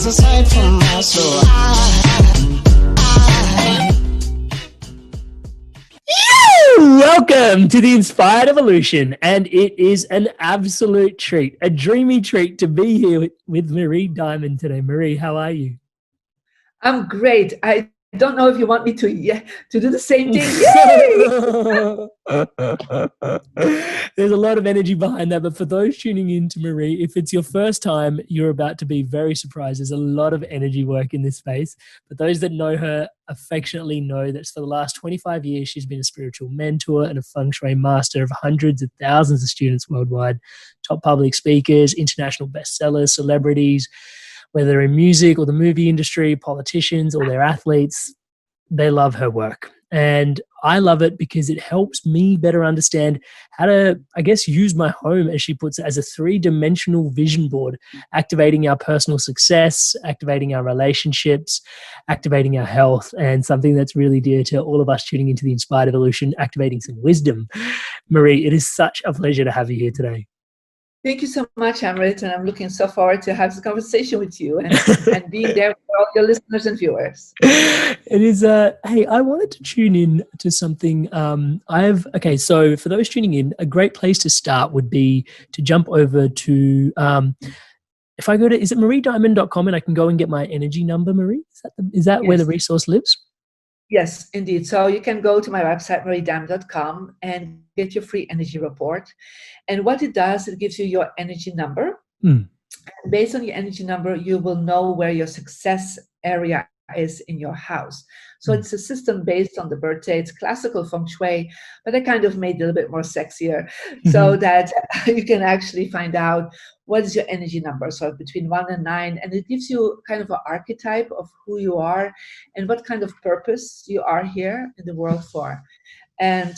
aside from us. So welcome to the Inspired Evolution, and it is an absolute treat, a dreamy treat to be here with Marie Diamond today. Marie, how are you? I'm great. I don't know if you want me to do the same thing. There's a lot of energy behind that, but for those tuning in to Marie, if it's your first time, you're about to be very surprised. There's a lot of energy work in this space. But those that know her affectionately know that for the last 25 years, she's been a spiritual mentor and a Feng Shui master of hundreds of thousands of students worldwide, top public speakers, international bestsellers, celebrities, whether they're in music or the movie industry, politicians or their athletes, they love her work. And I love it because it helps me better understand how to, I guess, use my home, as she puts it, as a three-dimensional vision board, activating our personal success, activating our relationships, activating our health, and something that's really dear to all of us tuning into the Inspired Evolution, activating some wisdom. Marie, it is such a pleasure to have you here today. Thank you so much, Amrit, and I'm looking so forward to have this conversation with you and being there for all your listeners and viewers. It is, hey, I wanted to tune in to something. So for those tuning in, a great place to start would be to jump over to, if I go to, is it mariediamond.com and I can go and get my energy number, Marie? Is that Yes. where the resource lives? Yes, indeed. So you can go to my website, mariediamond.com, and get your free energy report. And what it does, it gives you your energy number. And based on your energy number, you will know where your success area is in your house. So it's a system based on the birthday. It's classical Feng Shui, but I kind of made it a little bit more sexier so that you can actually find out what is your energy number. So between 1 and 9, and it gives you kind of an archetype of who you are and what kind of purpose you are here in the world for. And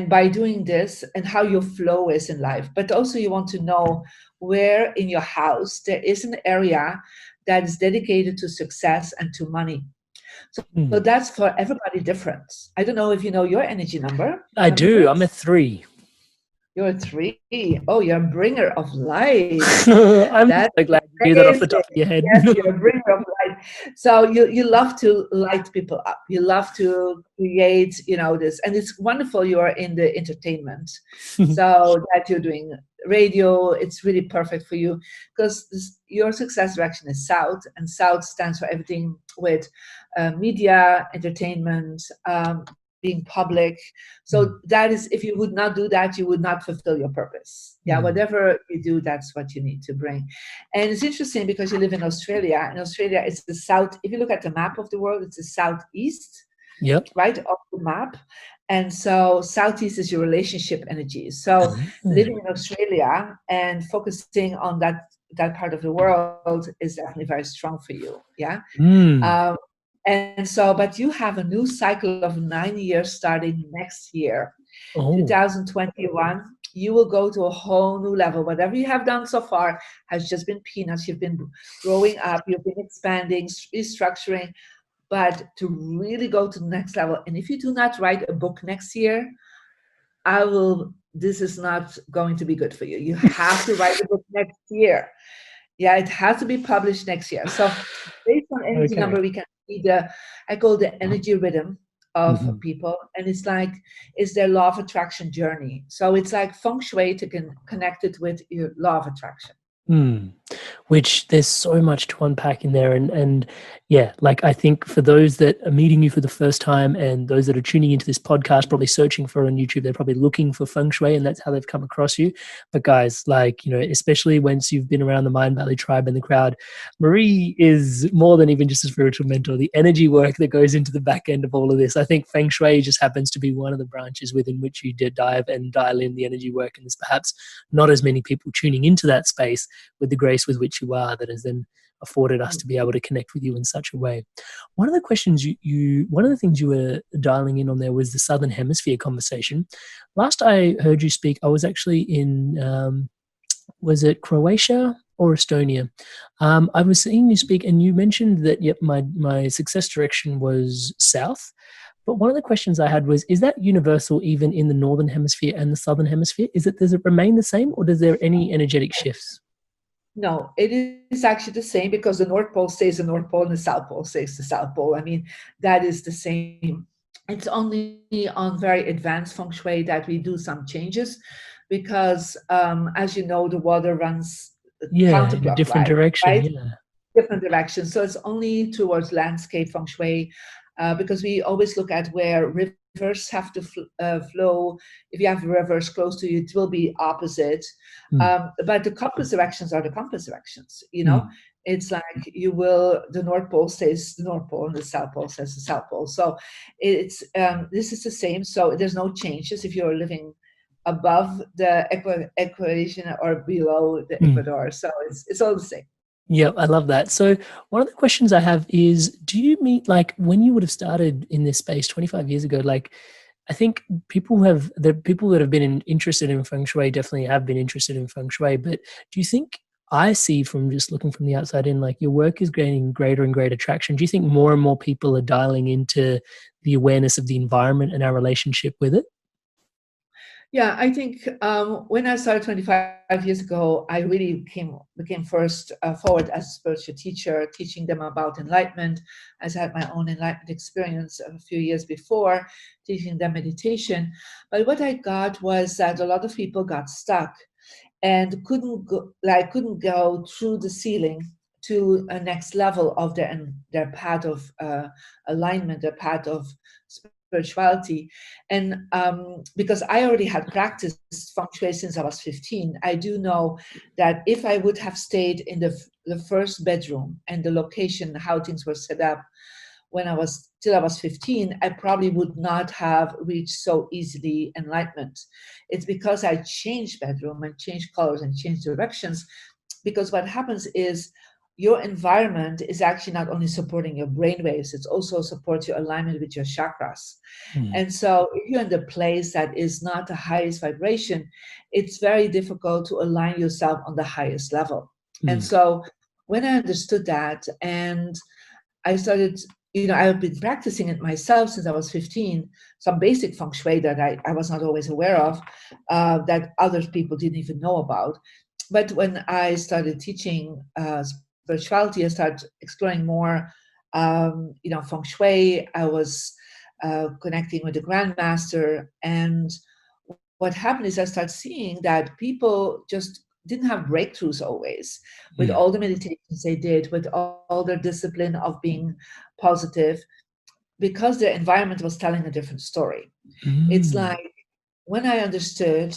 by doing this, and how your flow is in life. But also you want to know where in your house there is an area that is dedicated to success and to money. So that's for everybody different. I don't know if you know your energy number. I do. I'm a 3. You're a 3. Oh, you're a bringer of light. I'm so glad you knew that off the top of your head. Yes, you're a bringer of light. So you love to light people up. You love to create, this. And it's wonderful you are in the entertainment. So that you're doing radio, it's really perfect for you because your success direction is South, and South stands for everything with media, entertainment, being public. So that is, if you would not do that, you would not fulfill your purpose. Whatever you do, that's what you need to bring. And it's interesting because you live in Australia. In Australia, it's the south. If you look at the map of the world, it's the southeast, right, of the map. And so southeast is your relationship energy. So living in Australia and focusing on that part of the world is definitely very strong for you. And so, but you have a new cycle of 9 years starting next year, 2021. You will go to a whole new level. Whatever you have done so far has just been peanuts. You've been growing up, you've been expanding, restructuring, but to really go to the next level. And if you do not write a book next year, this is not going to be good for you. You have to write a book next year. It has to be published next year. So based on energy number, we can see I call the energy rhythm of people. And it's their law of attraction journey. So it's like Feng Shui to connect it with your law of attraction. Which there's so much to unpack in there. And I think for those that are meeting you for the first time and those that are tuning into this podcast, probably searching for on YouTube, they're probably looking for Feng Shui and that's how they've come across you. But guys, especially once you've been around the Mind Valley tribe and the crowd, Marie is more than even just a spiritual mentor. The energy work that goes into the back end of all of this, I think Feng Shui just happens to be one of the branches within which you did dive and dial in the energy work. And there's perhaps not as many people tuning into that space with the grace with which you are that has then afforded us to be able to connect with you in such a way. One of the questions one of the things you were dialing in on there was the Southern Hemisphere conversation. Last I heard you speak, I was actually in, was it Croatia or Estonia? I was seeing you speak and you mentioned that, my success direction was south. But one of the questions I had was, is that universal even in the Northern Hemisphere and the Southern Hemisphere? Does it remain the same or does there any energetic shifts? No, it is actually the same, because the North Pole stays the North Pole and the South Pole stays the South Pole. I mean, that is the same. It's only on very advanced Feng Shui that we do some changes, because, as you know, the water runs Yeah, in a different counterclockwise, direction. right? Yeah. Different directions. So it's only towards landscape Feng Shui, because we always look at where rivers have to flow. If you have rivers close to you, it will be opposite. Mm. But the compass directions are the compass directions. Mm. It's like the North Pole stays the North Pole and the South Pole says the South Pole. So it's this is the same. So there's no changes if you're living above the equation or below the Mm. equator. So it's all the same. Yeah, I love that. So one of the questions I have is, do you meet, like, when you would have started in this space 25 years ago, like, I think the people that have been interested in Feng Shui definitely have been interested in Feng Shui, but do you think, I see from just looking from the outside in, like, your work is gaining greater and greater traction? Do you think more and more people are dialing into the awareness of the environment and our relationship with it? Yeah, I think when I started 25 years ago, I really became first forward as a spiritual teacher, teaching them about enlightenment, as I had my own enlightenment experience a few years before, teaching them meditation. But what I got was that a lot of people got stuck and couldn't go through the ceiling to a next level of their path of alignment, their path of spirituality. And because I already had practiced feng shui since I was 15, I do know that if I would have stayed in the first bedroom and the location, how things were set up when till I was 15, I probably would not have reached so easily enlightenment. It's because I changed bedroom and changed colors and changed directions. Because what happens is your environment is actually not only supporting your brain waves, it also supports your alignment with your chakras. Mm. And so if you're in the place that is not the highest vibration, it's very difficult to align yourself on the highest level. And Mm. so when I understood that, and I started, I've been practicing it myself since I was 15, some basic feng shui that I was not always aware of, that other people didn't even know about. But when I started teaching spirituality, I started exploring more, feng shui. I was connecting with the grandmaster. And what happened is I started seeing that people just didn't have breakthroughs always with Mm. all the meditations they did, with all their discipline of being positive, because their environment was telling a different story. It's Mm. like when I understood,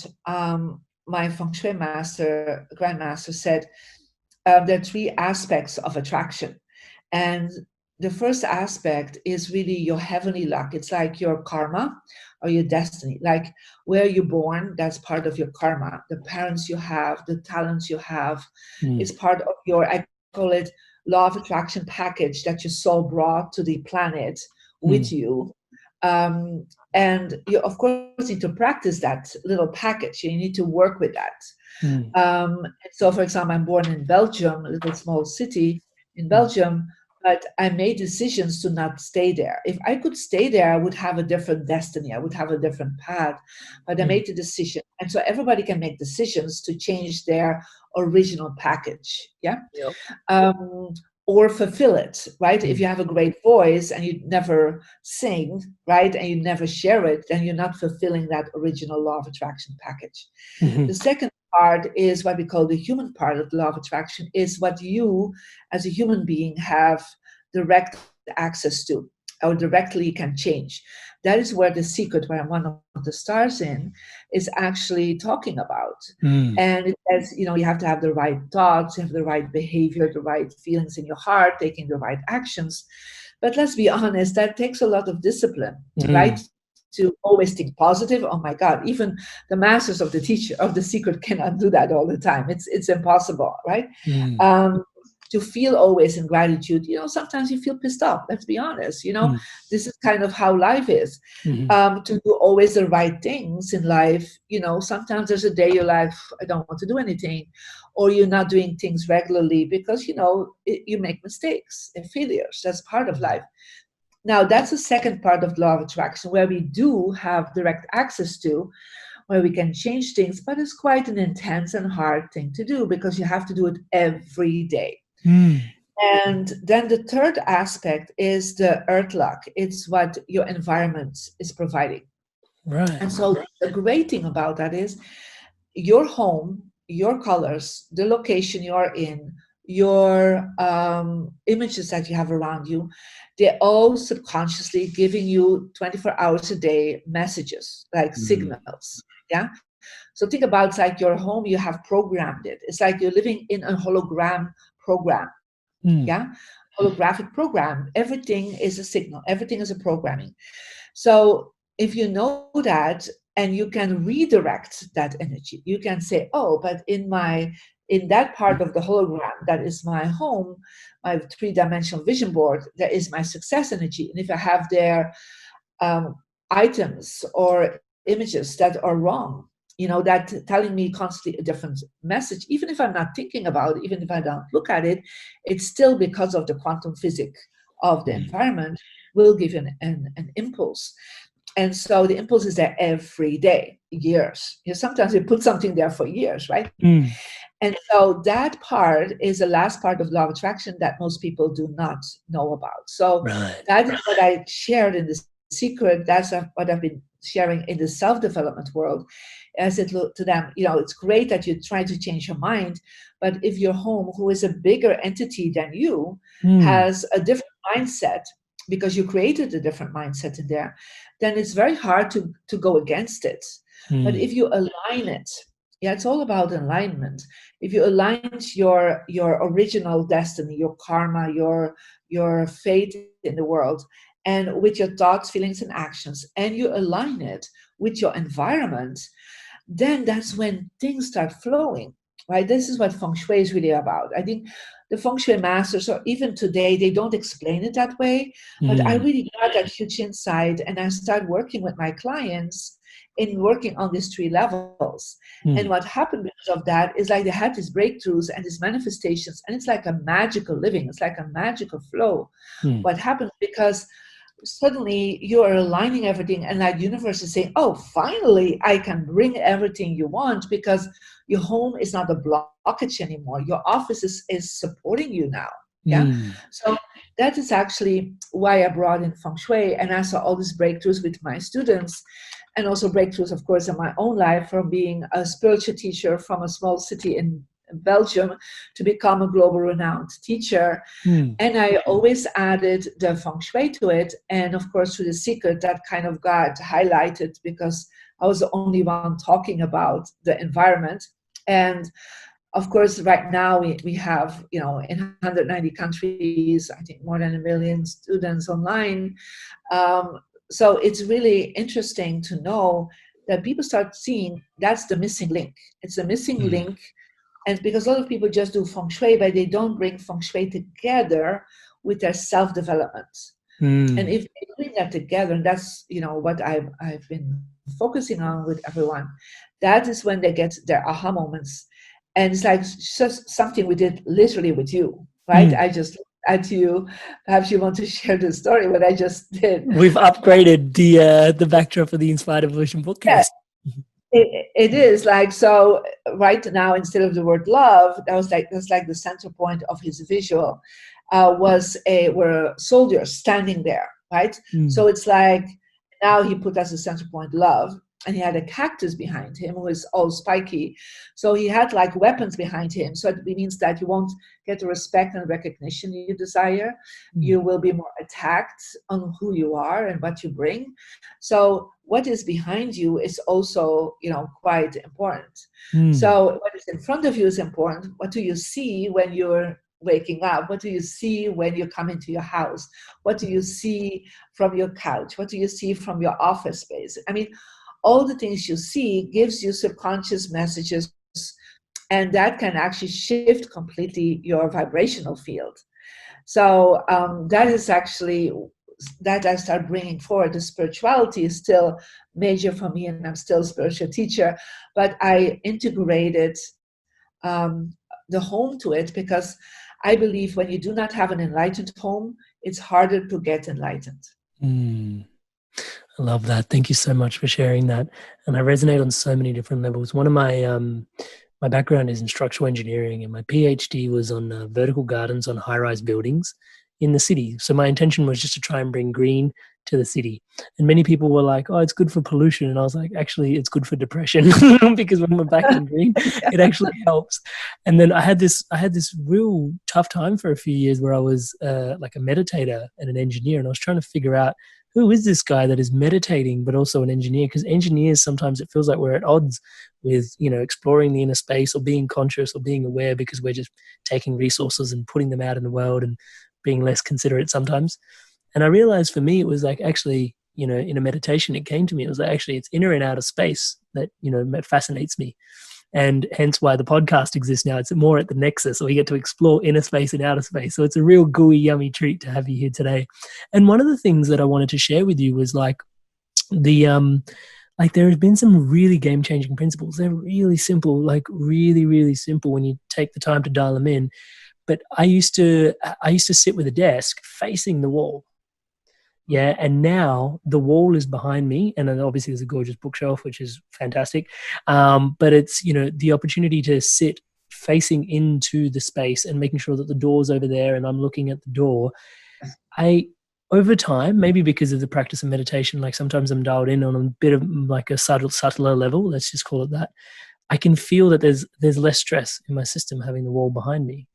my feng shui grandmaster said, there are three aspects of attraction. And the first aspect is really your heavenly luck. It's like your karma or your destiny. Like where you're born, that's part of your karma. The parents you have, the talents you have, Mm. is part of your, I call it, law of attraction package that your soul brought to the planet with Mm. you. And you, of course, need to practice that little package. You need to work with that. Mm. So, for example, I'm born in Belgium, a little small city in Mm. Belgium, but I made decisions to not stay there. If I could stay there, I would have a different destiny. I would have a different path. But I Mm. made the decision. And so everybody can make decisions to change their original package. Yeah. Yep. um, or fulfill it, right? If Mm. you have a great voice and you never sing, right, and you never share it, then you're not fulfilling that original law of attraction package. Mhm. The second part is what we call the human part of the law of attraction, is what you as a human being have direct access to or directly can change. That is where the secret, where I'm one of the stars in, is actually talking about. Mm. And it says, you have to have the right thoughts, you have the right behavior, the right feelings in your heart, taking the right actions. But let's be honest, that takes a lot of discipline, right? Mm. To always think positive. Oh my God, even the masters of the secret cannot do that all the time. It's impossible, right? Mm. Um, to feel always in gratitude, sometimes you feel pissed off. Let's be honest. Mm. This is kind of how life is. Mhm. To do always the right things in life, sometimes there's a day you're like, I don't want to do anything, or you're not doing things regularly because you make mistakes and failures. That's part of Mm. life. Now, that's the second part of law of attraction, where we do have direct access to, where we can change things, but it's quite an intense and hard thing to do because you have to do it every day. And then the third aspect is the earth luck. It's what your environment is providing. Right. And so the great thing about that is your home, your colors, the location you're in, your images that you have around you, they're all subconsciously giving you 24 hours a day messages, like signals. Yeah. So think about it's like your home, you have programmed it. It's like you're living in a hologram program. Yeah. Holographic program. Everything is a signal, everything is a programming. So if you know that and you can redirect that energy, you can say, oh, but in that part of the hologram that is my home, my three-dimensional vision board, there is my success energy. And if I have there items or images that are wrong, that telling me constantly a different message, even if I'm not thinking about it, even if I don't look at it, it's still because of the quantum physics of the environment will give you an impulse. And so the impulse is there every day, years. Sometimes you put something there for years, right? And so that part is the last part of law of attraction that most people do not know about. So that is what I shared in the secret. That's what I've been sharing in the self-development world. As it looked to them, it's great that you try to change your mind, but if your home, who is a bigger entity than you, has a different mindset, because you created a different mindset in there, then it's very hard to go against it. But if you align it, it's all about alignment. If you align your original destiny, your karma, your fate in the world, and with your thoughts, feelings, and actions, and you align it with your environment, then that's when things start flowing, right? This is what Feng Shui is really about. I think the Feng Shui masters, or even today, they don't explain it that way, but I really got that huge insight, and I started working with my clients in working on these 3 levels. And what happened because of that is like they had these breakthroughs and these manifestations, and it's like a magical living. It's like a magical flow. What happens because suddenly you are aligning everything, and like universe is saying, oh, finally I can bring everything you want, because your home is not a blockage anymore. Your office is supporting you now. So that is actually why I brought in Feng Shui, and I saw all these breakthroughs with my students, and also breakthroughs, of course, in my own life, from being a spiritual teacher from a small city in Belgium to become a global renowned teacher. And I always added the Feng Shui to it. And of course, through the secret, that kind of got highlighted because I was the only one talking about the environment. And of course, right now we have, in 190 countries, I think more than 1 million students online. So it's really interesting to know that people start seeing that's the missing link. It's a missing link. And because a lot of people just do Feng Shui, but they don't bring Feng Shui together with their self-development. And if they bring that together, and that's what I've been focusing on with everyone, that is when they get their aha moments. And it's like just something we did literally with you, right? I just looked at you. Perhaps you want to share the story, what I just did. We've upgraded the backdrop of the Inspired Evolution bookcase. Yeah. It is like, so right now, instead of the word love, that's like the center point of his visual, were soldiers standing there, right? So it's like now he put as a center point love, and he had a cactus behind him who was all spiky. So he had like weapons behind him. So it means that you won't get the respect and recognition you desire. You will be more attacked on who you are and what you bring. So what is behind you is also, quite important. So what is in front of you is important. What do you see when you're waking up? What do you see when you come into your house? What do you see from your couch? What do you see from your office space? I mean, all the things you see gives you subconscious messages, and that can actually shift completely your vibrational field. So that is actually that I start bringing forward. The spirituality is still major for me, and I'm still a spiritual teacher, but I integrated the home to it, because I believe when you do not have an enlightened home, it's harder to get enlightened. I love that. Thank you so much for sharing that. And I resonate on so many different levels. One of my background is in structural engineering, and my PhD was on vertical gardens on high-rise buildings in the city. So my intention was just to try and bring green to the city. And many people were like, "Oh, it's good for pollution," and I was like, "Actually, it's good for depression because when we're back in green, it actually helps." And then I had this real tough time for a few years where I was like a meditator and an engineer, and I was trying to figure out who is this guy that is meditating but also an engineer, because engineers, sometimes it feels like we're at odds with exploring the inner space or being conscious or being aware, because we're just taking resources and putting them out in the world and being less considerate sometimes. And I realized for me it was like, actually, in a meditation it came to me, it was like, actually, it's inner and outer space that fascinates me. And hence why the podcast exists now. It's more at the nexus, or we get to explore inner space and outer space. So it's a real gooey, yummy treat to have you here today. And one of the things that I wanted to share with you was like there have been some really game-changing principles. They're really simple, like really, really simple when you take the time to dial them in. But I used to sit with a desk facing the wall. Yeah. And now the wall is behind me. And then obviously there's a gorgeous bookshelf, which is fantastic. But it's, the opportunity to sit facing into the space and making sure that the door's over there and I'm looking at the door. Over time, maybe because of the practice of meditation, like sometimes I'm dialed in on a bit of like a subtler level, let's just call it that. I can feel that there's less stress in my system having the wall behind me.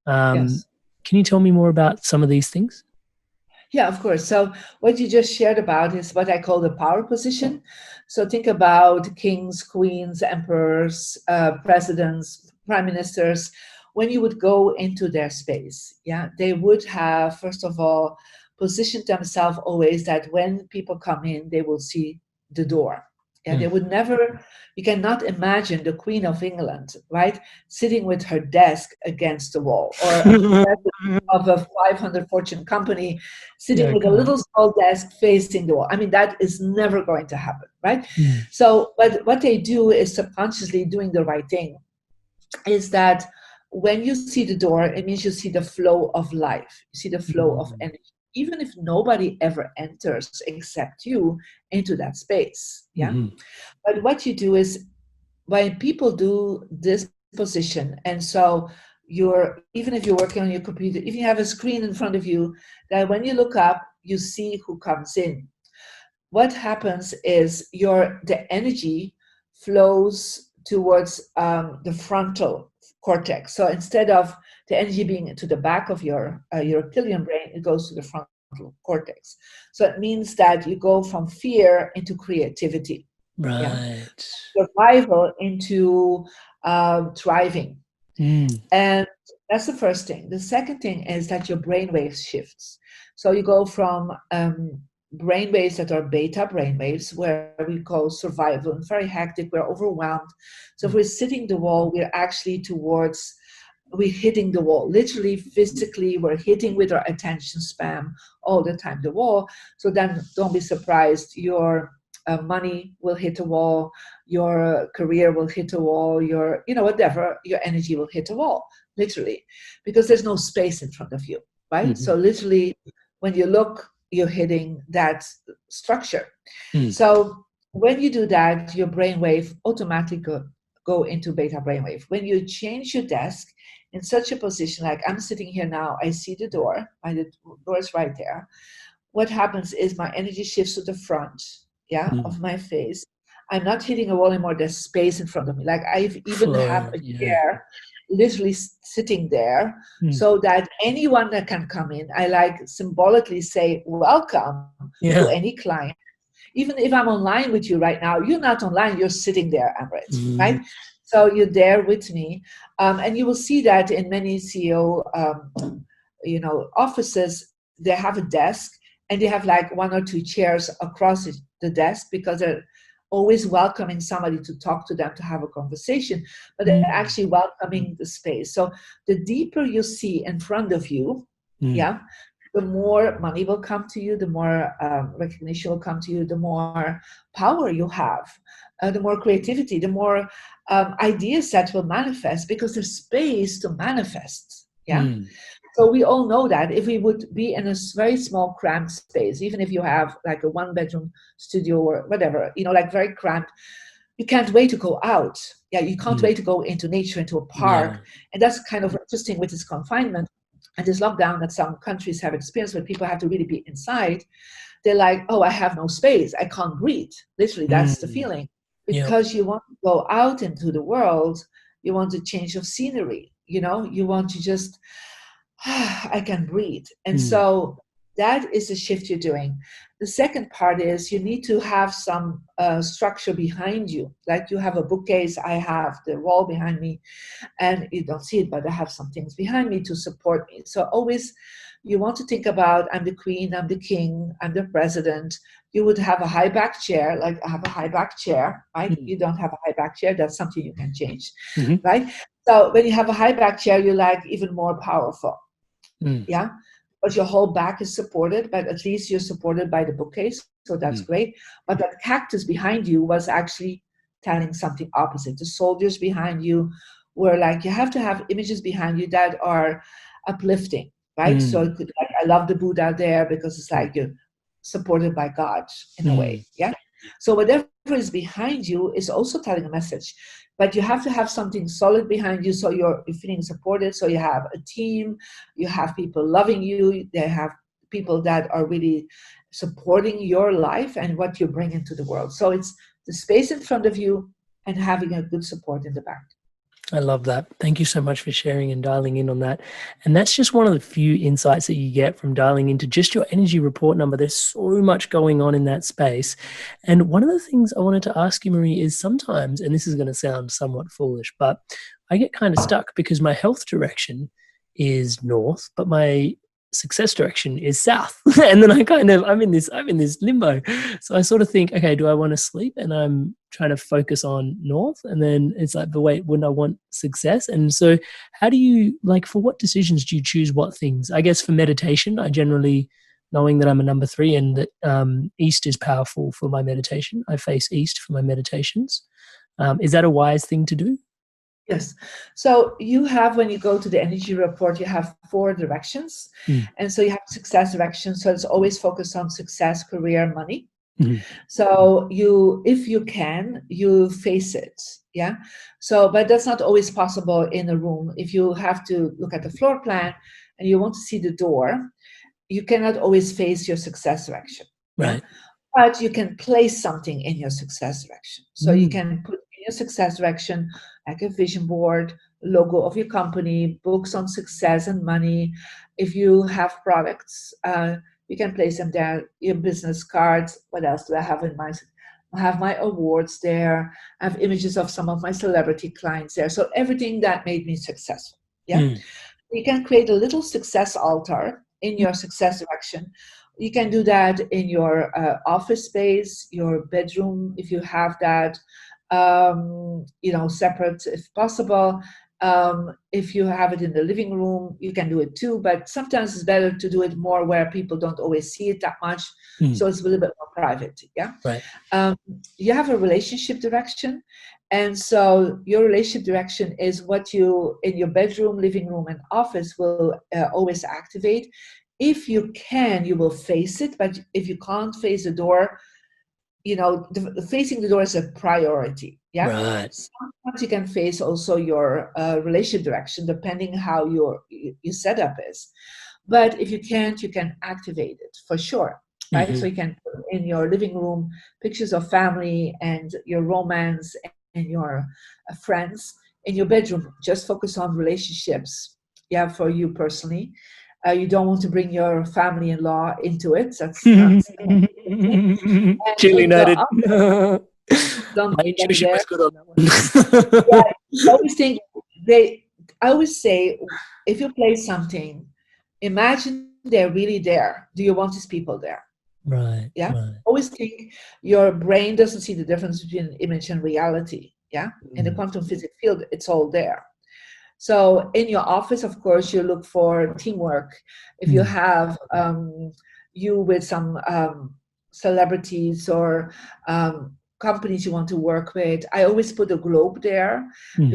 Yes. Can you tell me more about some of these things? Yeah, of course. So what you just shared about is what I call the power position. So think about kings, queens, emperors, presidents, prime ministers. When you would go into their space, yeah, they would have, first of all, positioned themselves always that when people come in, they will see the door. Yeah, they would never, you cannot imagine the Queen of England, right, sitting with her desk against the wall, or a president of a 500 Fortune company sitting Yeah, with a little small desk facing the wall. I mean, that is never going to happen, right? So, but what they do is subconsciously doing the right thing, is that when you see the door, it means you see the flow of life, you see the flow of energy, even if nobody ever enters except you into that space. Yeah. But what you do is, when people do this position, and so you're, even if you're working on your computer, if you have a screen in front of you, that when you look up, you see who comes in. What happens is the energy flows towards the frontal cortex. So instead of the energy being to the back of your reptilian brain, it goes to the frontal cortex. So it means that you go from fear into creativity. right. Yeah. Survival into thriving. And that's the first thing. The second thing is that your brainwave shifts. So you go from brainwaves that are beta brainwaves, where we call survival, and very hectic, we're overwhelmed. So if we're sitting the wall, we're hitting the wall, literally, physically, we're hitting with our attention span all the time the wall. So then don't be surprised, your money will hit a wall, your career will hit a wall, whatever, your energy will hit a wall, literally, because there's no space in front of you, right? So literally, when you look, you're hitting that structure. So when you do that, your brainwave automatically go into beta brainwave. When you change your desk in such a position, like I'm sitting here now, I see the door, the door is right there. What happens is my energy shifts to the front, of my face. I'm not hitting a wall anymore. There's space in front of me. Like I've even have a chair literally sitting there, so that anyone that can come in, I like symbolically say welcome to any client. Even if I'm online with you right now, you're not online, you're sitting there, Amrit, right? So you're there with me. And you will see that in many CEO offices, they have a desk and they have like one or two chairs across the desk, because they're always welcoming somebody to talk to them, to have a conversation, but they're actually welcoming the space. So the deeper you see in front of you, the more money will come to you, the more recognition will come to you, the more power you have, the more creativity, the more ideas that will manifest, because there's space to manifest. So we all know that if we would be in a very small cramped space, even if you have like a 1 bedroom studio or whatever, like very cramped, you can't wait to go out. Yeah, you can't wait to go into nature, into a park. Yeah. And that's kind of interesting with this confinement and this lockdown that some countries have experienced, where people have to really be inside. They're like, oh, I have no space. I can't breathe. Literally, that's the feeling. Yep. Because you want to go out into the world, you want to change of scenery, you want to just, I can breathe. And so that is the shift you're doing. The second part is you need to have some structure behind you. Like you have a bookcase, I have the wall behind me, and you don't see it, but I have some things behind me to support me. So always you want to think about, I'm the queen, I'm the king, I'm the president. You would have a high back chair, like I have a high back chair, right? You don't have a high back chair, that's something you can change, right? So when you have a high back chair, you're like even more powerful. Yeah, but your whole back is supported, but at least you're supported by the bookcase, so that's great. But that cactus behind you was actually telling something opposite. The soldiers behind you were like, you have to have images behind you that are uplifting, right? So it could, like, I love the Buddha there because it's like you're supported by God in a way. Yeah. So whatever is behind you is also telling a message, but you have to have something solid behind you, so you're feeling supported. So you have a team, you have people loving you, they have people that are really supporting your life and what you bring into the world. So it's the space in front of you and having a good support in the back. I love that. Thank you so much for sharing and dialing in on that. And that's just one of the few insights that you get from dialing into just your energy report number. There's so much going on in that space. And one of the things I wanted to ask you, Marie, is sometimes, and this is going to sound somewhat foolish, but I get kind of stuck because my health direction is north, but my success direction is south. And then I'm in this limbo. So I sort of think, okay, do I want to sleep? And I'm trying to focus on north. And then it's like, but wait, wouldn't I want success? And so how do you, like, for what decisions do you choose what things? I guess for meditation, I generally, knowing that I'm a number 3 and that east is powerful for my meditation, I face east for my meditations. Is that a wise thing to do? Yes. So you have, when you go to the energy report, you have 4 directions. And so you have success direction. So it's always focused on success, career, money. So if you can, you face it. Yeah. So, but that's not always possible in a room. If you have to look at the floor plan and you want to see the door, you cannot always face your success direction. Right. But you can place something in your success direction. So you can put in your success direction like a vision board, logo of your company, books on success and money. If you have products, you can place them there, your business cards. What else do I have in my? I have my awards there. I have images of some of my celebrity clients there. So everything that made me successful. Yeah. You can create a little success altar in your success direction. You can do that in your office space, your bedroom, if you have that, separate if possible. If you have it in the living room, you can do it too, but sometimes it's better to do it more where people don't always see it that much. So it's a little bit more private. Yeah. Right. You have a relationship direction. And so your relationship direction is what you, in your bedroom, living room, and office, will always activate. If you can, you will face it. But if you can't face the door, facing the door is a priority. Yeah. Right. Sometimes you can face also your relationship direction, depending how your setup is. But if you can't, you can activate it for sure. Right. So you can put in your living room pictures of family and your romance and your friends. In your bedroom, just focus on relationships. Yeah, for you personally. You don't want to bring your family-in-law into it. That's not. Duly noted. Don't My bring them intuition there. was good on that one. I always think I always say, if you play something, imagine they're really there. Do you want these people there? Right. Yeah. Right. Always think your brain doesn't see the difference between image and reality. Yeah. In the quantum physics field, it's all there. So in your office, of course, you look for teamwork. If you have you with some celebrities or companies you want to work with. I always put a globe there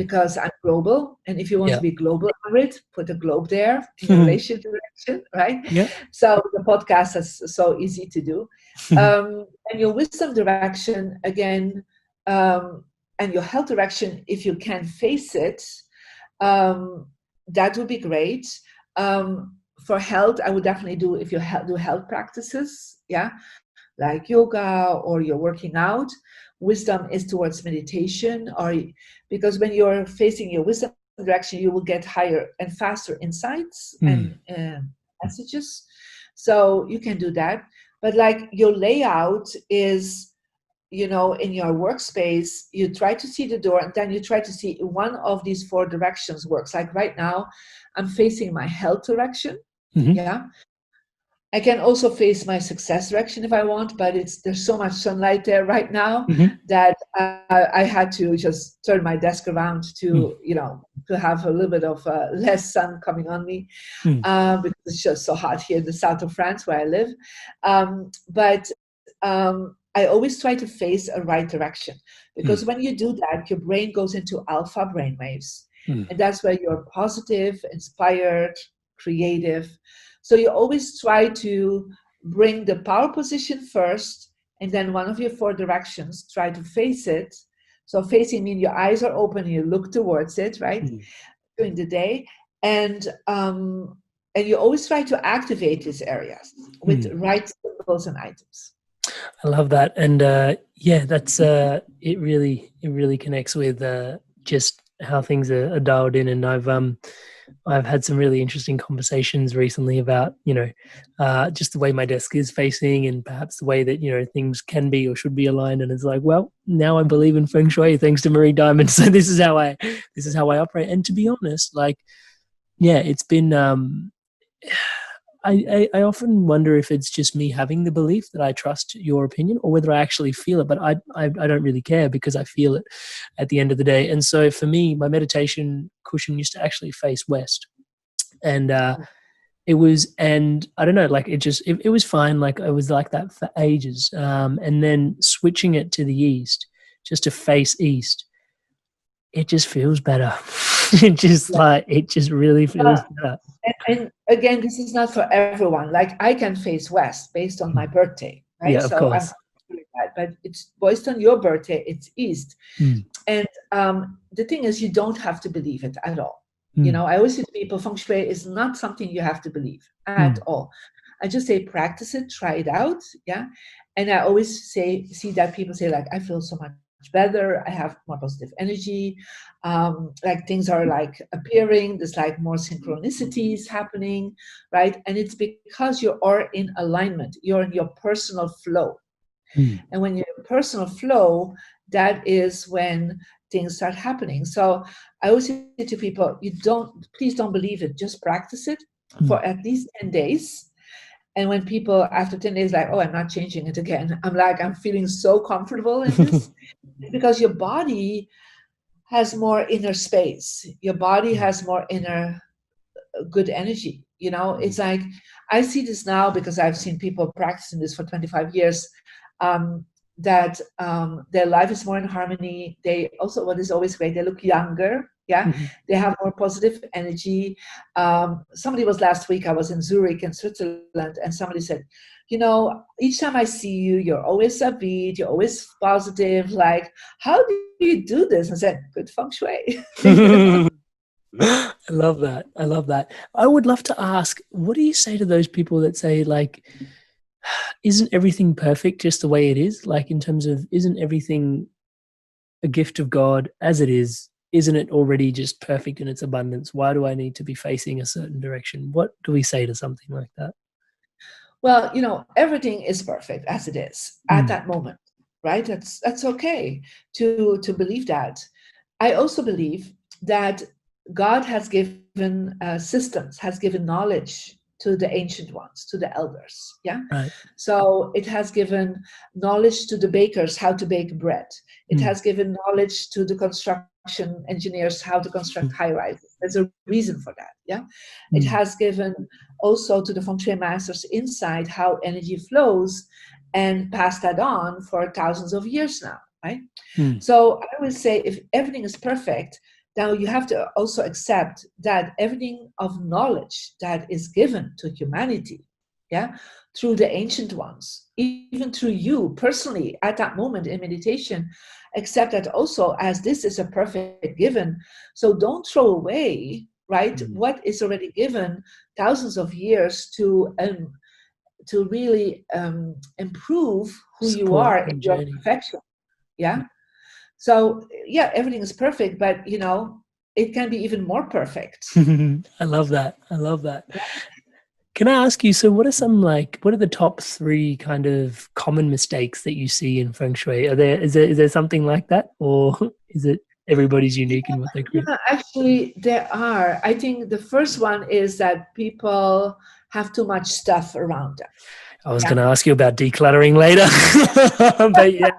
because I'm global. And if you want to be global on it, put a globe there in your relationship direction, right? Yeah. So the podcast is so easy to do. And your wisdom direction, again, and your health direction, if you can face it, that would be great. For health, I would definitely do, if you do health practices, like yoga, or you're working out. Wisdom is towards meditation, or because when you're facing your wisdom direction, you will get higher and faster insights and messages. So you can do that. But like your layout is, in your workspace, you try to see the door, and then you try to see one of these 4 directions works. Like right now, I'm facing my health direction. I can also face my success direction if I want, but there's so much sunlight there right now that I had to just turn my desk around to, to have a little bit of less sun coming on me, because it's just so hot here in the south of France where I live. But I always try to face a right direction, because when you do that, your brain goes into alpha brainwaves, and that's where you're positive, inspired, creative. So you always try to bring the power position first, and then one of your 4 directions, try to face it. So facing means your eyes are open and you look towards it, right, during the day. And you always try to activate these areas with right symbols and items. I love that. And that's it really connects with just how things are dialed in. And I've had some really interesting conversations recently about, just the way my desk is facing, and perhaps the way that, things can be or should be aligned. And it's like, well, now I believe in Feng Shui thanks to Marie Diamond. So this is how I operate. And to be honest, it's been, I often wonder if it's just me having the belief that I trust your opinion, or whether I actually feel it. But I don't really care, because I feel it at the end of the day. And so for me, my meditation cushion used to actually face west, and it was, and I don't know, it was fine. Like it was like that for ages, and then switching it to the east, just to face east, it just feels better. It just really feels better. And again, this is not for everyone. Like I can face west based on my birthday, right? Yeah, of course. But it's based on your birthday, it's east. And the thing is, you don't have to believe it at all. I always say to people, Feng Shui is not something you have to believe at all. I just say, practice it, try it out. And I always see that people say, like, I feel so much better, I have more positive energy, like things are like appearing, there's like more synchronicities happening, right? And it's because you are in alignment, you're in your personal flow. And when you're in personal flow, that is when things start happening. So I always say to people, please don't believe it, just practice it for at least 10 days. And when people after 10 days like, oh, I'm not changing it again, I'm like, I'm feeling so comfortable in this. Because your body has more inner space. Your body has more inner good energy. It's like, I see this now because I've seen people practicing this for 25 years, that their life is more in harmony. They also, what is always great, they look younger. They have more positive energy. Somebody was last week, I was in Zurich in Switzerland, and somebody said, each time I see you, you're always upbeat, you're always positive. Like, how do you do this? I said, good Feng Shui. I love that. I would love to ask, what do you say to those people that say, like, isn't everything perfect just the way it is? Like, in terms of, isn't everything a gift of God as it is? Isn't it already just perfect in its abundance? Why do I need to be facing a certain direction? What do we say to something like that? Well, everything is perfect as it is at that moment, right? That's okay to believe that. I also believe that God has given systems, has given knowledge to the ancient ones, to the elders. Right. So it has given knowledge to the bakers how to bake bread. It has given knowledge to the construction engineers how to construct high rises. There's a reason for that. It has given also to the Feng Shui masters insight how energy flows, and passed that on for thousands of years now. right? So I would say if everything is perfect, now you have to also accept that everything of knowledge that is given to humanity, yeah, through the ancient ones, even through you personally at that moment in meditation, accept that also as this is a perfect given. So don't throw away, right, what is already given thousands of years to really improve who you Support are in and your journey. perfection. Yeah. So yeah, everything is perfect, but it can be even more perfect. I love that. I love that. Can I ask you, so what are the top three kind of common mistakes that you see in Feng Shui? Is there something like that? Or is it everybody's unique in what they create? Yeah, actually, there are. I think the first one is that people have too much stuff around them. I was Yeah. going to ask you about decluttering later, but yeah.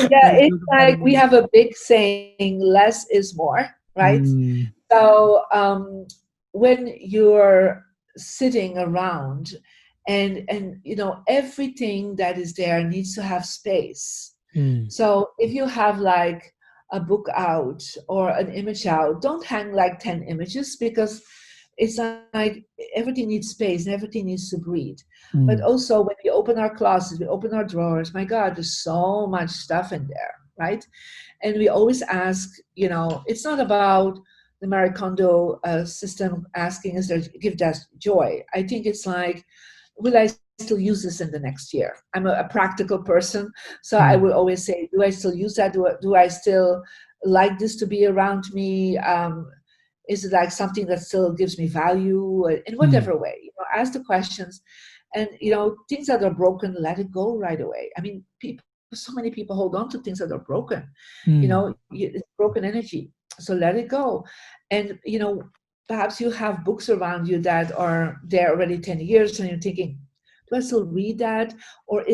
Yeah, Let's it's talk about it like we now. have a big saying, less is more, right? So when you're sitting around and everything that is there needs to have space. Mm, So if you have like a book out or an image out, don't hang like 10 images, because it's like everything needs space and everything needs to breathe. But mm, also when we open our closets, we open our drawers, my God, there's so much stuff in there, right? And we always ask, it's not about the Marie Kondo system asking, is there give that joy? I think it's like, will I still use this in the next year? I'm a practical person, so I will always say, do I still use that? Do I still like this to be around me? Is it like something that still gives me value in mm, whatever way? Ask the questions, and things that are broken, let it go right away. I mean, so many people hold on to things that are broken. mm, It's broken energy, so let it go. And perhaps you have books around you that are there already 10 years, and you're thinking, do I still read that? Or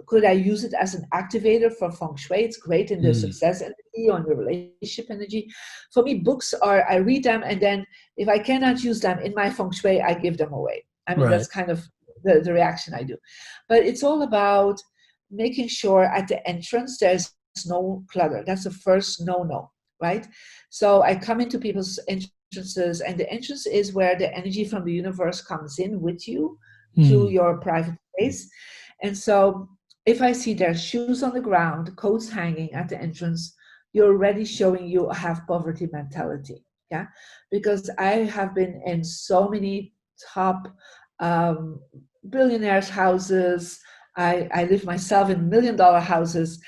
could I use it as an activator for Feng Shui? It's great in the mm, success energy or in the relationship energy. For me, books I read them, and then if I cannot use them in my Feng Shui, I give them away. I mean, right. that's kind of the reaction I do. But it's all about making sure at the entrance there's no clutter. That's the first no, right? So I come into people's entrances, and the entrance is where the energy from the universe comes in with you to Mm, your private space. And so if I see their shoes on the ground, coats hanging at the entrance, you're already showing you have poverty mentality. Yeah. Because I have been in so many top um, billionaires' houses. I live myself in $1 million houses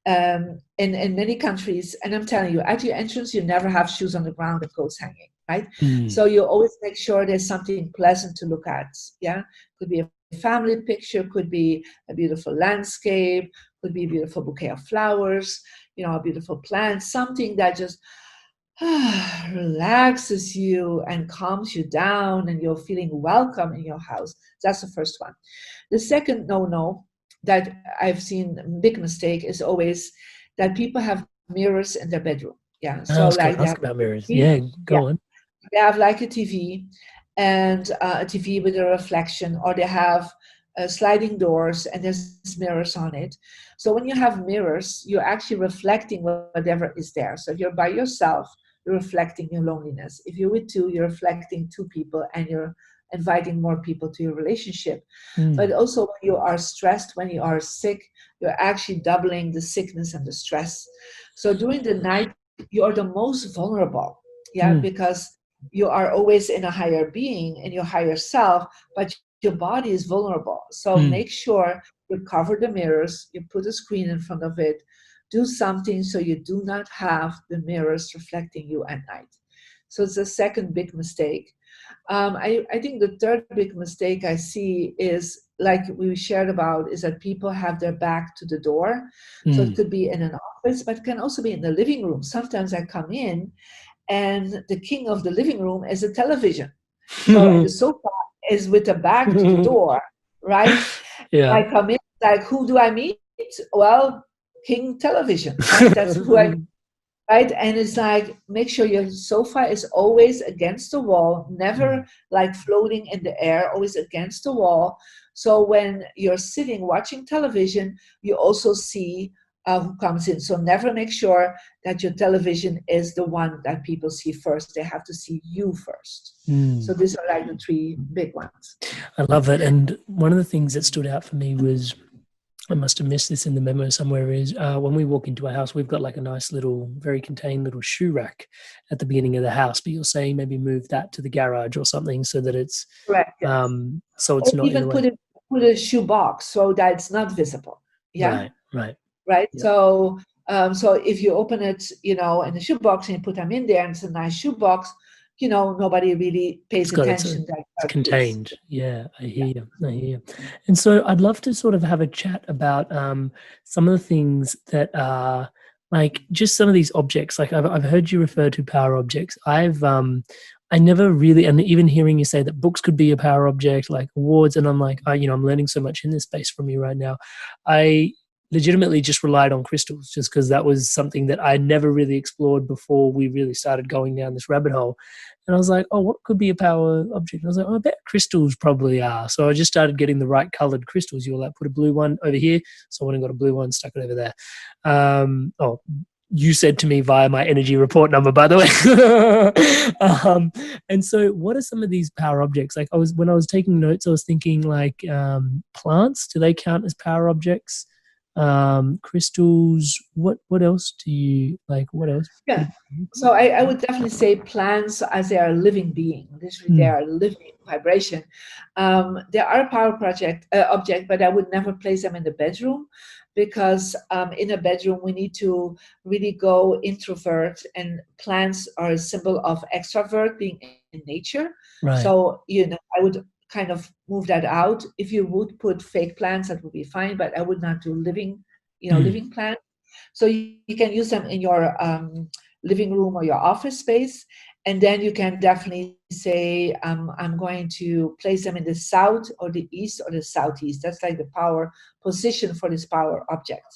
in many countries. And I'm telling you, at your entrance, you never have shoes on the ground and coats hanging, right? mm, So you always make sure there's something pleasant to look at. Yeah. Could be a family picture, could be a beautiful landscape, could be a beautiful bouquet of flowers, a beautiful plant, something that just relaxes you and calms you down, and you're feeling welcome in your house. That's the first one. The second no that I've seen, big mistake, is always that people have mirrors in their bedroom. Yeah. I So was going like to they ask have about mirrors. TV, Yeah, yeah, go on. they have like a TV, and a TV with a reflection, or they have sliding doors and there's mirrors on it. So when you have mirrors, you're actually reflecting whatever is there. So if you're by yourself, you're reflecting your loneliness. If you're with two, you're reflecting two people, and you're inviting more people to your relationship. But Mm, also when you are stressed, when you are sick, you're actually doubling the sickness and the stress. So during the night, you are the most vulnerable. Yeah, mm, because you are always in a higher being, in your higher self, but your body is vulnerable. So mm, make sure you cover the mirrors, you put a screen in front of it, do something so you do not have the mirrors reflecting you at night. So it's the second big mistake. I think the third big mistake I see is, like we shared about, is that people have their back to the door. So it mm. could be in an office, but it can also be in the living room. Sometimes I come in and the king of the living room is a television. So, and the sofa is with the back to the door, right? Yeah. I come in, like, who do I meet? Well, King Television, right? That's who I, right? And it's like, make sure your sofa is always against the wall, never Mm, like floating in the air, always against the wall. So when you're sitting watching television, you also see who comes in. So never make sure that your television is the one that people see first. They have to see you first. So these are like the three big ones. I love it. And one of the things that stood out for me was, I must have missed this in the memo somewhere, is when we walk into a house, we've got like a nice little, very contained little shoe rack at the beginning of the house. But you're saying maybe move that to the garage or something so that it's Correct. Yes. so it's Or not in the even way. put a shoe box so that it's not visible. Yeah. Right. Right. Yep. So so if you open it, in the shoe box and you put them in there, and it's a nice shoe box, nobody really pays attention. It's contained. Yeah, I hear you. And so I'd love to sort of have a chat about some of the things that are like just some of these objects. Like I've heard you refer to power objects. I never really, and even hearing you say that books could be a power object, like awards, and I'm like, I'm learning so much in this space from you right now. I legitimately just relied on crystals just because that was something that I never really explored before we really started going down this rabbit hole. And I was like, oh, what could be a power object? And I was like, oh, I bet crystals probably are. So I just started getting the right colored crystals. You were like, put a blue one over here. So I went and got a blue one, stuck it over there. You said to me via my energy report number, by the way. And so what are some of these power objects? Like when I was taking notes, I was thinking like plants, do they count as power objects? Crystals, what else do you like? What else? Yeah. So I would definitely say plants, as they are a living being. Literally, they are a living vibration. They are a power object, but I would never place them in the bedroom, because in a bedroom we need to really go introvert, and plants are a symbol of extrovert, being in nature. Right. So I would kind of move that out. If you would put fake plants, that would be fine, but I would not do living plants. So you can use them in your living room or your office space, and then you can definitely say, I'm going to place them in the south or the east or the southeast. That's like the power position for this power object.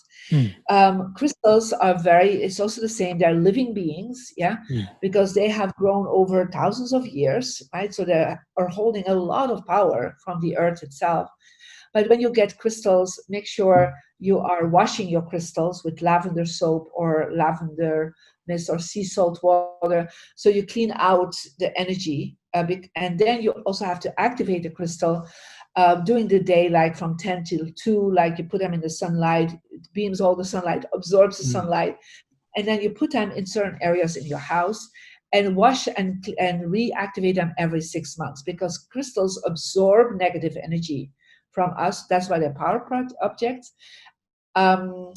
Crystals it's also the same. They're living beings, because they have grown over thousands of years, right? So they are holding a lot of power from the earth itself. But when you get crystals, make sure you are washing your crystals with lavender soap or lavender mist or sea salt water, so you clean out the energy. And then you also have to activate the crystal during the day, like from 10 till 2, like you put them in the sunlight, it beams all the sunlight, absorbs the sunlight, and then you put them in certain areas in your house and wash and reactivate them every 6 months, because crystals absorb negative energy from us. That's why they're power objects. And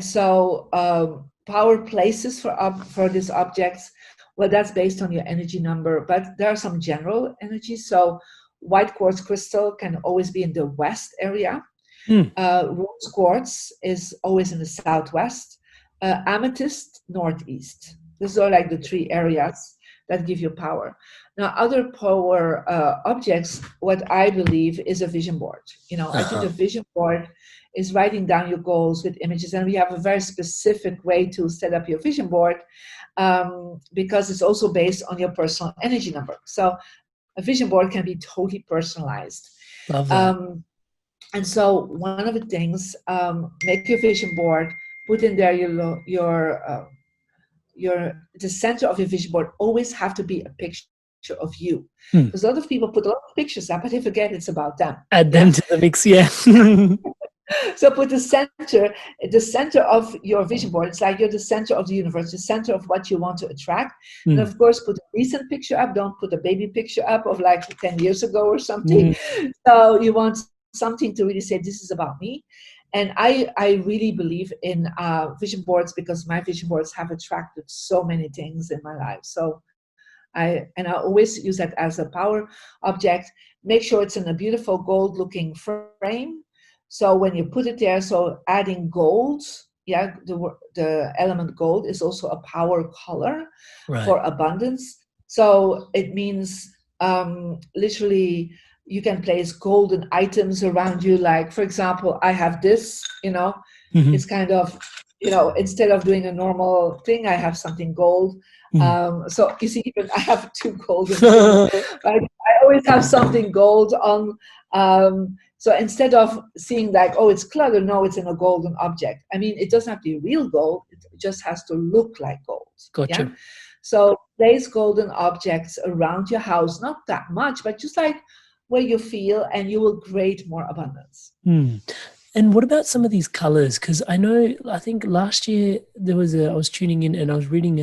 so power places for these objects, well, that's based on your energy number, but there are some general energies. So white quartz crystal can always be in the west area. Rose quartz is always in the southwest. Amethyst, northeast. These are like the three areas that give you power. Now, other power objects, what I believe is a vision board. I think a vision board is writing down your goals with images, and we have a very specific way to set up your vision board, because it's also based on your personal energy number. So a vision board can be totally personalized. Love that. And so one of the things, make your vision board, put in there the center of your vision board always have to be a picture of you, because a lot of people put a lot of pictures up, but they forget it's about them. Add them to the mix. So put the center of your vision board. It's like you're the center of the universe, the center of what you want to attract. And of course, put a recent picture up. Don't put a baby picture up of like 10 years ago or something. So you want something to really say, this is about me. And I really believe in vision boards, because my vision boards have attracted so many things in my life. So I always use that as a power object. Make sure it's in a beautiful gold looking frame. So when you put it there, so adding gold, the element gold is also a power color for abundance. So it means literally you can place golden items around you. Like, for example, I have this, it's kind of, instead of doing a normal thing, I have something gold. So you see, even I have two golden things. I always have something gold on. So instead of seeing like, oh, it's clutter, no, it's in a golden object. I mean, it doesn't have to be real gold. It just has to look like gold. Gotcha. Yeah. So place golden objects around your house, not that much, but just like where you feel, and you will create more abundance. And what about some of these colors? Because I think last year I was tuning in and I was reading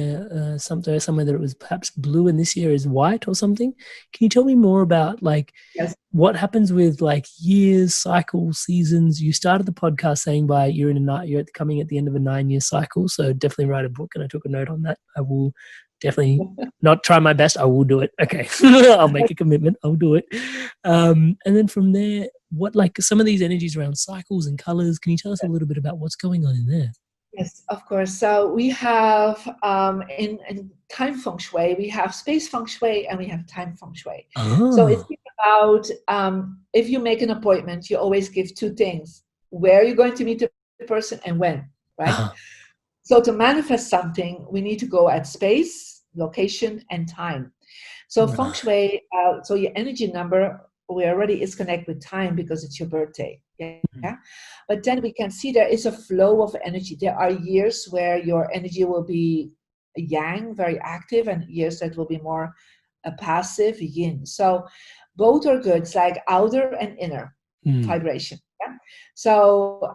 somewhere that it was perhaps blue, and this year is white or something. Can you tell me more about like Yes. what happens with like years, cycles, seasons? You started the podcast saying you're coming at the end of a 9-year cycle, so definitely write a book, and I took a note on that. I will definitely not try my best. I will do it. Okay, I'll make a commitment. I'll do it. And then from there, what like some of these energies around cycles and colors? Can you tell us a little bit about what's going on in there? Yes, of course. So we have in time feng shui, we have space feng shui and we have time feng shui. So it's about if you make an appointment, you always give two things: where you're going to meet the person and when, right? So to manifest something, we need to go at space, location, and time. So feng shui, so your energy number, we already is connected with time because it's your birthday. Yeah. But then we can see there is a flow of energy. There are years where your energy will be yang, very active, and years that will be more passive, yin. So both are good. It's like outer and inner vibration. Yeah. So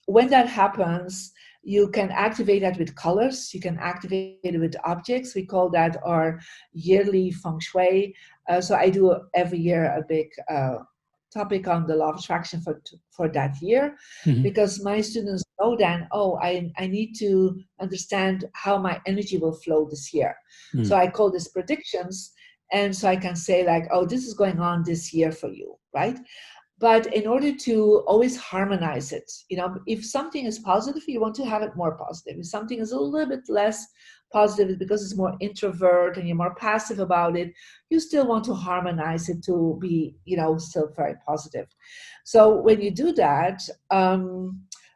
when that happens, you can activate that with colors. You can activate it with objects. We call that our yearly feng shui. So I do every year a big topic on the law of attraction for that year, because my students know then, oh, I need to understand how my energy will flow this year. So I call this predictions. And so I can say like, oh, this is going on this year for you, right? But in order to always harmonize it, if something is positive, you want to have it more positive. If something is a little bit less positive because it's more introvert and you're more passive about it, you still want to harmonize it to be, still very positive. So when you do that,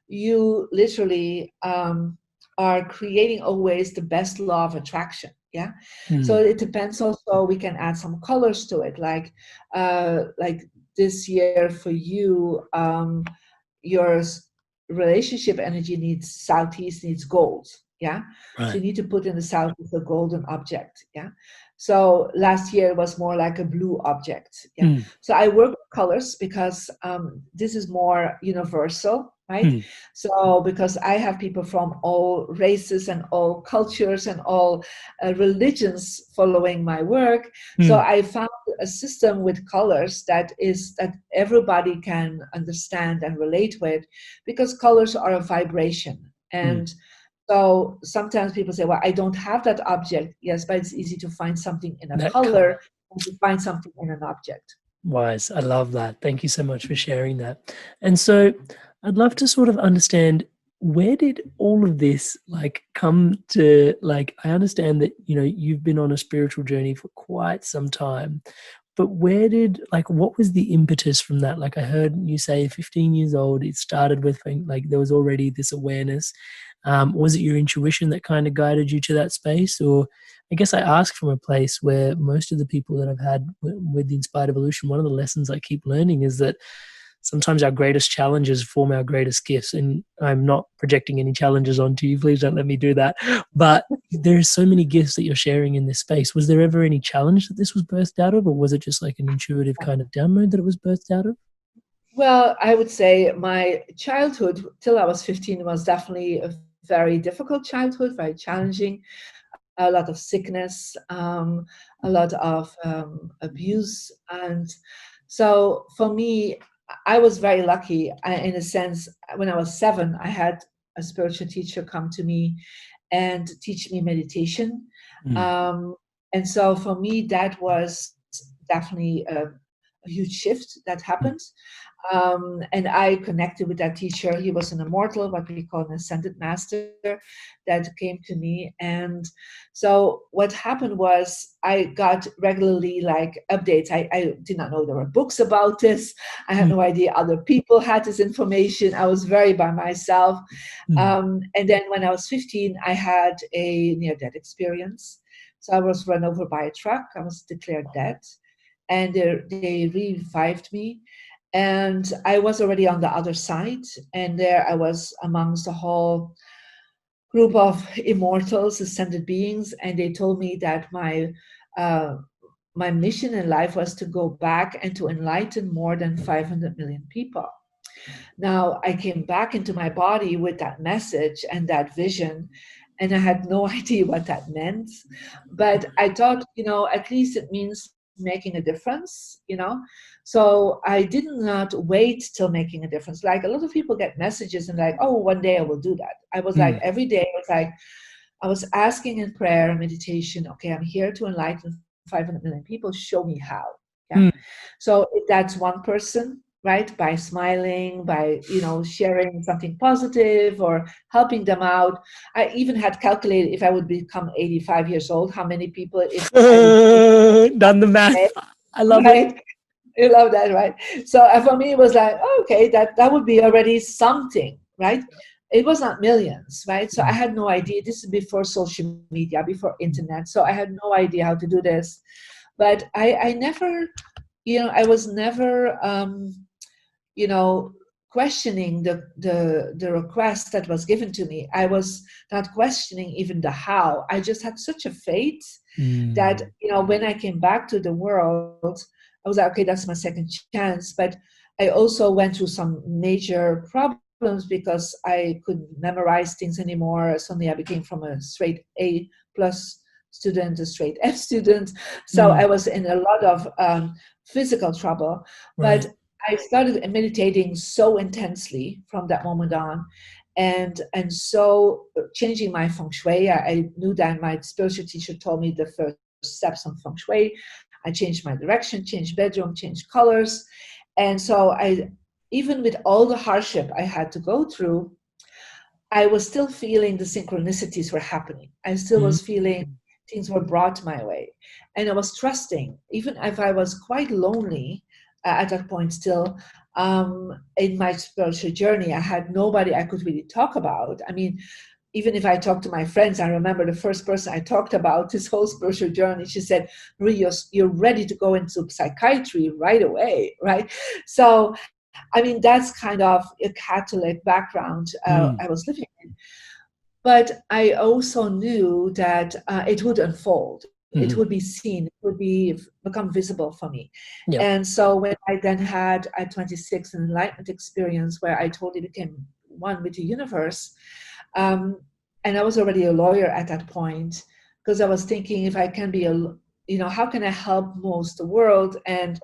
you literally are creating always the best law of attraction. Yeah. So it depends also, we can add some colors to it, like this year for you, your relationship energy needs gold. Yeah. Right. So you need to put in the southeast a golden object. Yeah. So last year it was more like a blue object. Yeah. So I work with colors because this is more universal, right? So because I have people from all races and all cultures and all religions following my work, so I found a system with colors that everybody can understand and relate with, because colors are a vibration. And so sometimes people say, well, I don't have that object. Yes, but it's easy to find something in a color and to find something in an object. Wise. I love that. Thank you so much for sharing that. And so I'd love to sort of understand, where did all of this like come to? Like, I understand that, you've been on a spiritual journey for quite some time, but what was the impetus from that? Like, I heard you say 15 years old, it started with like there was already this awareness. Was it your intuition that kind of guided you to that space? Or I guess I ask from a place where most of the people that I've had with the Inspired Evolution, one of the lessons I keep learning is that sometimes our greatest challenges form our greatest gifts. And I'm not projecting any challenges onto you. Please don't let me do that. But there's so many gifts that you're sharing in this space. Was there ever any challenge that this was birthed out of? Or was it just like an intuitive kind of download that it was birthed out of? Well, I would say my childhood till I was 15 was definitely a very difficult childhood, very challenging. A lot of sickness, a lot of abuse. And so for me, I was very lucky in a sense. When I was 7, I had a spiritual teacher come to me and teach me meditation. And so for me, that was definitely a huge shift that happened. And I connected with that teacher. He was an immortal, what we call an ascended master, that came to me. And so what happened was I got regularly like updates. I did not know there were books about this. I had no idea other people had this information. I was very by myself. And then when I was 15, I had a near-death experience. So I was run over by a truck. I was declared dead. and they revived me. And I was already on the other side, and there I was amongst a whole group of immortals, ascended beings, and they told me that uh, my mission in life was to go back and to enlighten more than 500 million people. Now I came back into my body with that message and that vision, and I had no idea what that meant. But I thought, at least it means making a difference. So I did not wait till making a difference. Like a lot of people get messages and like, oh, one day I will do that. I was like, every day I was like, I was asking in prayer and meditation, okay, I'm here to enlighten 500 million people. Show me how. Yeah. So if that's one person, right, by smiling, by sharing something positive or helping them out. I even had calculated if I would become 85 years old, how many people if I would done the math. I love right? it. You love that, right? So for me, it was like, okay, that would be already something, right? It was not millions, right? So I had no idea. This is before social media, before internet. So I had no idea how to do this. But I never, I was never, questioning the request that was given to me. I was not questioning even the how. I just had such a faith that when I came back to the world, I was like, okay, that's my second chance. But I also went through some major problems because I couldn't memorize things anymore. Suddenly I became from a straight A plus student a straight F student. So I was in a lot of physical trouble. Right. But I started meditating so intensely from that moment on, and so changing my feng shui. I knew that my spiritual teacher told me the first steps on feng shui. I changed my direction, changed bedroom, changed colors, and so even with all the hardship I had to go through, I was still feeling the synchronicities were happening. I still was feeling things were brought my way, and I was trusting, even if I was quite lonely at that point still. In my spiritual journey, I had nobody I could really talk about. I mean, even if I talked to my friends, I remember the first person I talked about this whole spiritual journey, she said, Marie, you're ready to go into psychiatry right away, right? So, I mean, that's kind of a Catholic background I was living in. But I also knew that it would unfold. It would be seen. It would become visible for me. Yep. And so when I then had at 26 an enlightenment experience where I totally became one with the universe, and I was already a lawyer at that point, because I was thinking, if I can be how can I help most the world? And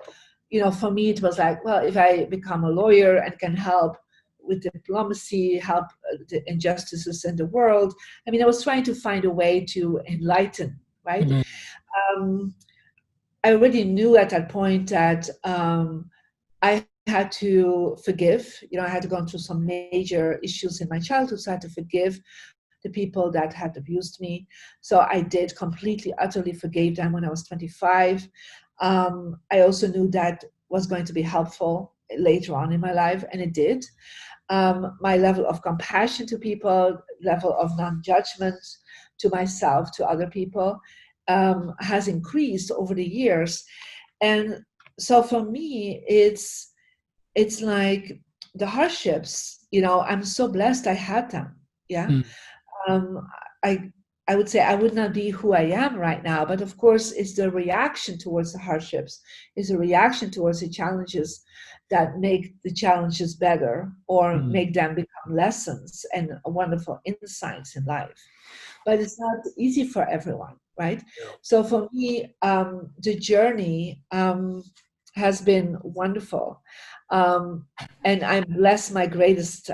for me, it was like, well, if I become a lawyer and can help with diplomacy, help the injustices in the world. I mean, I was trying to find a way to enlighten, right? I already knew at that point that I had to forgive. I had to go through some major issues in my childhood, so I had to forgive the people that had abused me. So I did completely, utterly forgave them when I was 25. I also knew that was going to be helpful later on in my life, and it did. My level of compassion to people, level of non-judgment to myself, to other people, has increased over the years. And so for me, it's like the hardships, I'm so blessed I had them. Yeah. Um, I I would say I would not be who I am right now, but of course, it's the reaction towards the hardships, it's a reaction towards the challenges that make the challenges better or make them become lessons and wonderful insights in life. But it's not easy for everyone, right? So for me, the journey has been wonderful. And I bless my greatest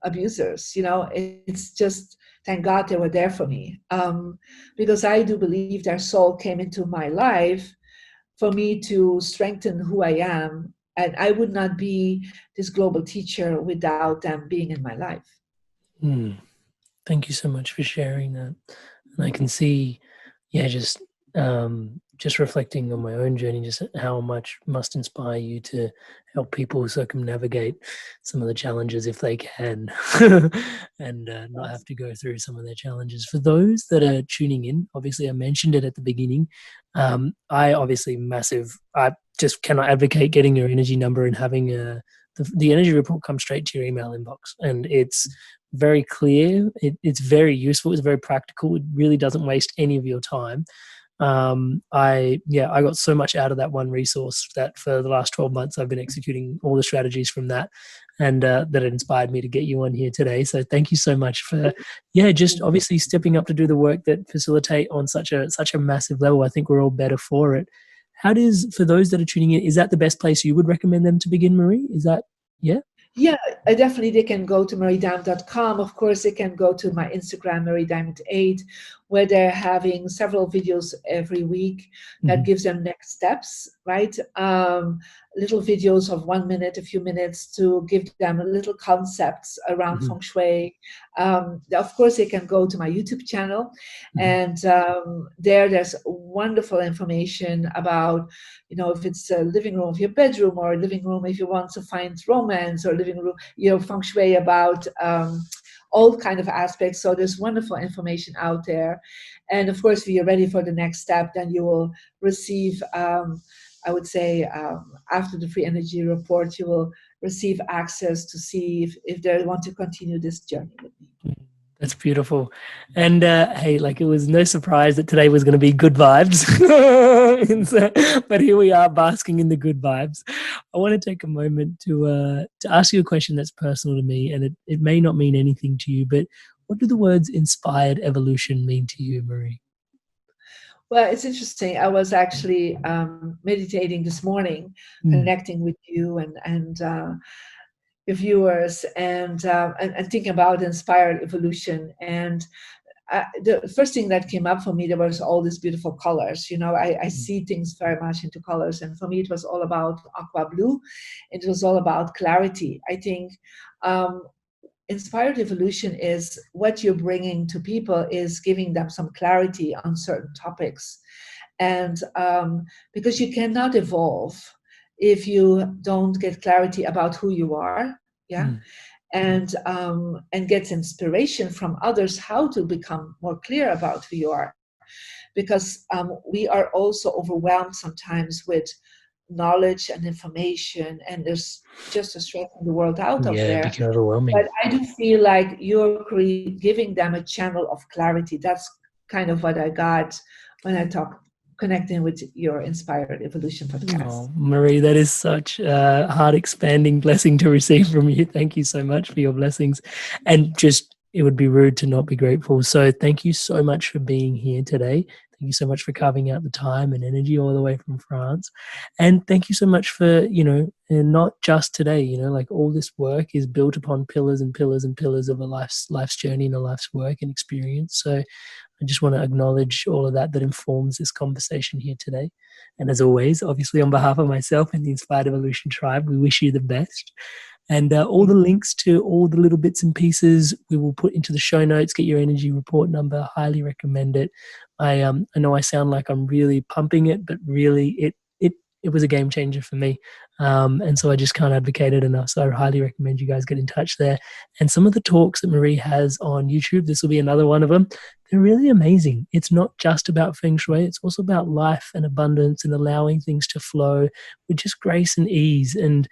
abusers. It's just, thank God they were there for me, because I do believe their soul came into my life for me to strengthen who I am. And I would not be this global teacher without them being in my life. Thank you so much for sharing that. And I can see, just just reflecting on my own journey, just how much must inspire you to help people circumnavigate some of the challenges if they can, and not have to go through some of their challenges. For those that are tuning in, obviously I mentioned it at the beginning. I just cannot advocate getting your energy number and having the energy report come straight to your email inbox, and it's very clear. It's very useful. It's very practical. It really doesn't waste any of your time. I got so much out of that one resource that for the last 12 months I've been executing all the strategies from that, and that inspired me to get you on here today. So thank you so much for just obviously stepping up to do the work that facilitate on such a massive level. I think we're all better for it. How does, for those that are tuning in, is that the best place you would recommend them to begin, Marie? Is that Yeah, definitely they can go to mariediamond.com. Of course, they can go to my Instagram, mariediamond8, where they're having several videos every week that gives them next steps, right? Little videos of 1 minute, a few minutes to give them little concepts around Feng Shui. Of course, they can go to my YouTube channel, and there's wonderful information about, if it's a living room of your bedroom, or a living room if you want to find romance, or living room, Feng Shui about all kind of aspects. So there's wonderful information out there. And of course, if you're ready for the next step, then you will receive, I would say, after the free energy report, you will receive access to see if they want to continue this journey with me. That's beautiful. And hey, it was no surprise that today was going to be good vibes. But here we are basking in the good vibes. I want to take a moment to ask you a question that's personal to me, and it may not mean anything to you, but what do the words inspired evolution mean to you, Marie? Well, it's interesting. I was actually meditating this morning, connecting with you and your viewers, and thinking about inspired evolution. And the first thing that came up for me, there was all these beautiful colors. I see things very much into colors, and for me it was all about aqua blue. It was all about clarity. I think inspired evolution is what you're bringing to people, is giving them some clarity on certain topics. And because you cannot evolve if you don't get clarity about who you are, and get inspiration from others how to become more clear about who you are. Because we are also overwhelmed sometimes with knowledge and information, and there's just a stress in the world out of there. It can overwhelming. But I do feel like you're giving them a channel of clarity. That's kind of what I got when I connecting with your Inspired Evolution podcast. Oh, Marie, that is such a heart-expanding blessing to receive from you. Thank you so much for your blessings. And just, it would be rude to not be grateful. So thank you so much for being here today. Thank you so much for carving out the time and energy all the way from France. And thank you so much for, and not just today, all this work is built upon pillars and pillars and pillars of a life's journey and a life's work and experience. So I just want to acknowledge all of that informs this conversation here today. And as always, obviously on behalf of myself and the Inspired Evolution Tribe, we wish you the best. And all the links to all the little bits and pieces we will put into the show notes. Get your energy report number. Highly recommend it. I know I sound like I'm really pumping it, but really it was a game changer for me. And so I just can't advocate it enough. So I highly recommend you guys get in touch there. And some of the talks that Marie has on YouTube, this will be another one of them. They're really amazing. It's not just about Feng Shui. It's also about life and abundance and allowing things to flow with just grace and ease. And,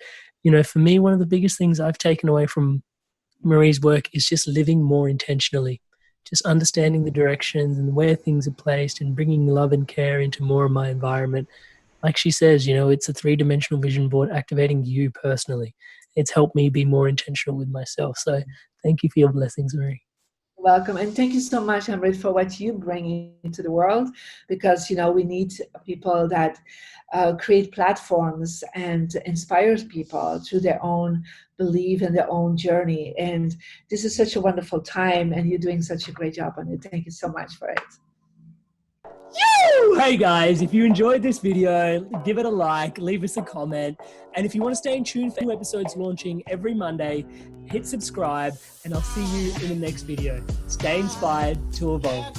for me, one of the biggest things I've taken away from Marie's work is just living more intentionally, just understanding the directions and where things are placed and bringing love and care into more of my environment. Like she says, it's a 3-dimensional vision board activating you personally. It's helped me be more intentional with myself. So thank you for your blessings, Marie. Welcome. And thank you so much, Amrit, for what you bring into the world, because, we need people that create platforms and inspires people through their own belief and their own journey. And this is such a wonderful time, and you're doing such a great job on it. Thank you so much for it. Hey guys, if you enjoyed this video, give it a like, leave us a comment. And if you want to stay in tune for new episodes launching every Monday, hit subscribe, and I'll see you in the next video. Stay inspired to evolve.